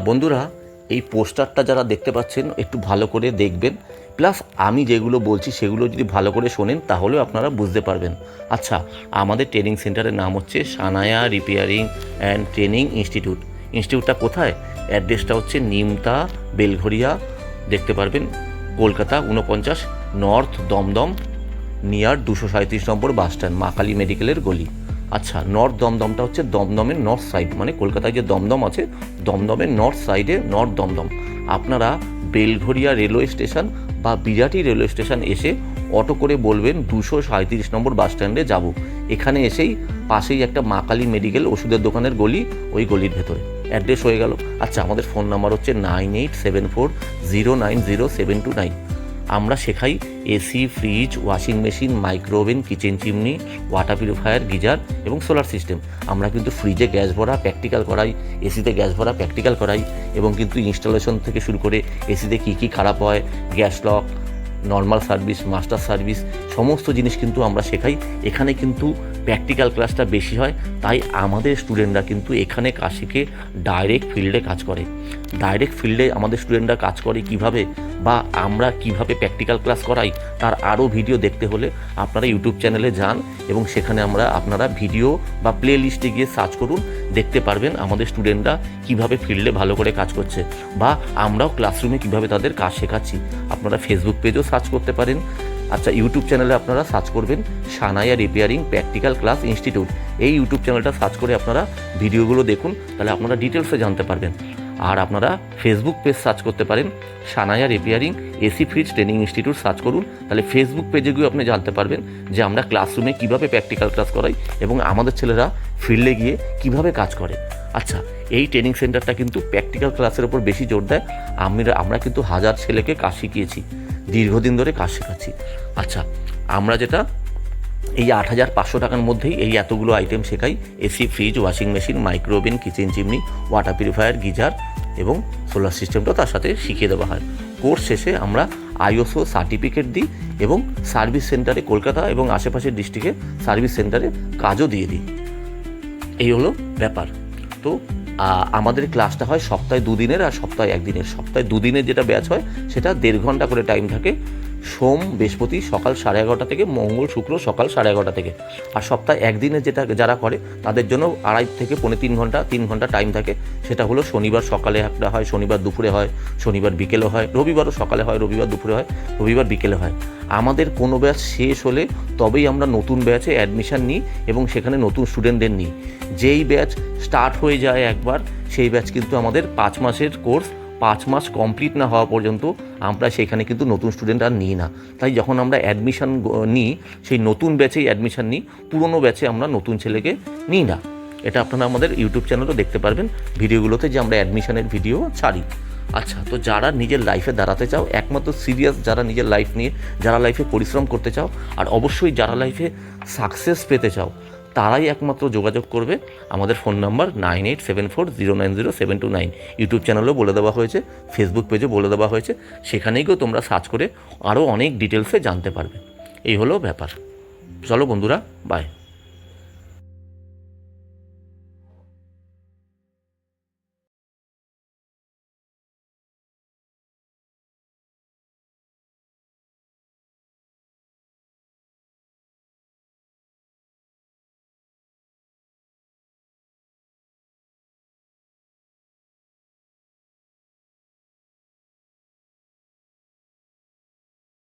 বন্ধুরা, এই পোস্টারটা যারা দেখতে পাচ্ছেন একটু ভালো করে দেখবেন, প্লাস আমি যেগুলো বলছি সেগুলো যদি ভালো করে শোনেন তাহলেও আপনারা বুঝতে পারবেন। আচ্ছা, আমাদের ট্রেনিং সেন্টারের নাম হচ্ছে Sanaya repairing and training institute. ইনস্টিটিউটটা কোথায়? অ্যাড্রেসটা হচ্ছে নিমতা বেলঘরিয়া, দেখতে পারবেন Kolkata 49 north Dum Dum, near 237 number bus stand, Maa Kali মেডিকেলের গলি। আচ্ছা, নর্থ দমদমটা হচ্ছে দমদমের নর্থ সাইড, মানে কলকাতায় যে দমদম আছে দমদমের নর্থ সাইডে নর্থ দমদম। আপনারা বেলঘরিয়া রেলওয়ে স্টেশন বা বিরাটি রেলওয়ে স্টেশন এসে অটো করে বলবেন 237 নম্বর বাস স্ট্যান্ডে যাব। এখানে এসেই পাশেই একটা মা কালী মেডিকেল ওষুধের দোকানের গলি, ওই গলির ভেতরে অ্যাড্রেস হয়ে গেল। আচ্ছা, আমাদের ফোন নাম্বার হচ্ছে 9874090729। আমরা শেখাই AC, fridge, washing machine, micro oven, kitchen chimney, water purifier, geyser এবং সোলার সিস্টেম। আমরা কিন্তু ফ্রিজে গ্যাস ভরা প্র্যাকটিক্যাল করাই, এসিতে গ্যাস ভরা প্র্যাকটিক্যাল করাই, এবং কিন্তু ইনস্টলেশন থেকে শুরু করে এসিতে কী কী খারাপ হয়, gas lock, normal service, master service, সমস্ত জিনিস কিন্তু আমরা শেখাই। এখানে কিন্তু প্র্যাকটিক্যাল ক্লাসটা বেশি হয়, তাই আমাদের স্টুডেন্টরা কিন্তু এখানে কাজ শিখে ডাইরেক্ট ফিল্ডে কাজ করে। ডাইরেক্ট ফিল্ডে আমাদের স্টুডেন্টরা কাজ করে কিভাবে, বা আমরা কিভাবে প্র্যাকটিক্যাল ক্লাস করাই, তার আরও ভিডিও দেখতে হলে আপনারা ইউটিউব চ্যানেলে যান এবং সেখানে আপনারা ভিডিও বা প্লে লিস্টে গিয়ে সার্চ করুন, দেখতে পারবেন আমাদের স্টুডেন্টরা কিভাবে ফিল্ডে ভালো করে কাজ করছে, বা আমরাও ক্লাসরুমে কিভাবে তাদের কাজ শেখাচ্ছি। আপনারা ফেসবুক পেজও সার্চ করতে পারেন। আচ্ছা, ইউটিউব চ্যানেলে আপনারা সার্চ করবেন Sanaya repairing practical class institute. এই ইউটিউব চ্যানেলটা সার্চ করে আপনারা ভিডিওগুলো দেখুন, তাহলে আপনারা ডিটেলসে জানতে পারবেন। আর আপনারা ফেসবুক পেজ সার্চ করতে পারেন Sanaya repairing AC fridge training institute search করুন, তাহলে ফেসবুক পেজে গিয়ে আপনি জানতে পারবেন যে আমরা ক্লাসরুমে কীভাবে প্র্যাকটিক্যাল ক্লাস করাই এবং আমাদের ছেলেরা ফিল্ডে গিয়ে কীভাবে কাজ করে। আচ্ছা, এই ট্রেনিং সেন্টারটা কিন্তু প্র্যাকটিক্যাল ক্লাসের ওপর বেশি জোর দেয়। আমরা কিন্তু 1000 ছেলেকে কাজ শিখিয়েছি, দীর্ঘদিন ধরে কাজ শেখাচ্ছি। আচ্ছা, আমরা যেটা এই 8500 টাকার মধ্যেই এই এতগুলো আইটেম শেখাই, AC, fridge, washing machine, micro oven, kitchen chimney, water purifier, geyser এবং সোলার সিস্টেমটাও তার সাথে শিখিয়ে দেওয়া হয়। কোর্স শেষে আমরা আইএসও সার্টিফিকেট দিই এবং সার্ভিস সেন্টারে কলকাতা এবং আশেপাশের ডিস্ট্রিক্টে সার্ভিস সেন্টারে কাজও দিয়ে দিই। এই হলো ব্যাপার। তো আমাদের ক্লাসটা হয় সপ্তাহে 2 দিনের আর সপ্তাহে 1 দিনের। সপ্তাহে 2 দিনের যেটা ব্যাচ হয় সেটা 1.5 ঘন্টা করে টাইম থাকে, সোম বৃহস্পতি সকাল 11:30 থেকে, মঙ্গল শুক্র সকাল 11:30 থেকে। আর সপ্তাহে 1 দিনে যেটা যারা করে তাদের জন্য 2.5 থেকে 3 ঘন্টা টাইম থাকে। সেটা হলো শনিবার সকালে একটা হয়, শনিবার দুপুরে হয়, শনিবার বিকেলে হয়, রবিবারও সকালে হয়, রবিবার দুপুরে হয়, রবিবার বিকেলে হয়। আমাদের কোনো ব্যাচ শেষ হলে তবেই আমরা নতুন ব্যাচে অ্যাডমিশান নিই এবং সেখানে নতুন স্টুডেন্টদের নিই। যেই ব্যাচ স্টার্ট হয়ে যায় একবার, সেই ব্যাচ কিন্তু আমাদের 5 মাসের কোর্স, 5 মাস কমপ্লিট না হওয়া পর্যন্ত আমরা সেখানে কিন্তু নতুন স্টুডেন্ট আর নিই না। তাই যখন আমরা অ্যাডমিশান নিই, সেই নতুন ব্যাচেই অ্যাডমিশান নিই, পুরনো ব্যাচে আমরা নতুন ছেলেকে নিই না। এটা আপনারা আমাদের ইউটিউব চ্যানেলও দেখতে পারবেন ভিডিওগুলোতে, যে আমরা অ্যাডমিশানের ভিডিও ছাড়ি। আচ্ছা, তো যারা নিজের লাইফে দাঁড়াতে চাও, একমাত্র সিরিয়াস যারা নিজের লাইফ নিয়ে, যারা লাইফে পরিশ্রম করতে চাও, আর অবশ্যই যারা লাইফে সাকসেস পেতে চাও, তারাই একমাত্র যোগাযোগ করবে। আমাদের ফোন নাম্বার 9874090729। ইউটিউব চ্যানেলেও বলে দেওয়া হয়েছে, ফেসবুক পেজে বলে দেওয়া হয়েছে, সেখানেই গিয়েও তোমরা সার্চ করে আরও অনেক ডিটেলসে জানতে পারবে। এই হলো ব্যাপার। চলো বন্ধুরা, বাই।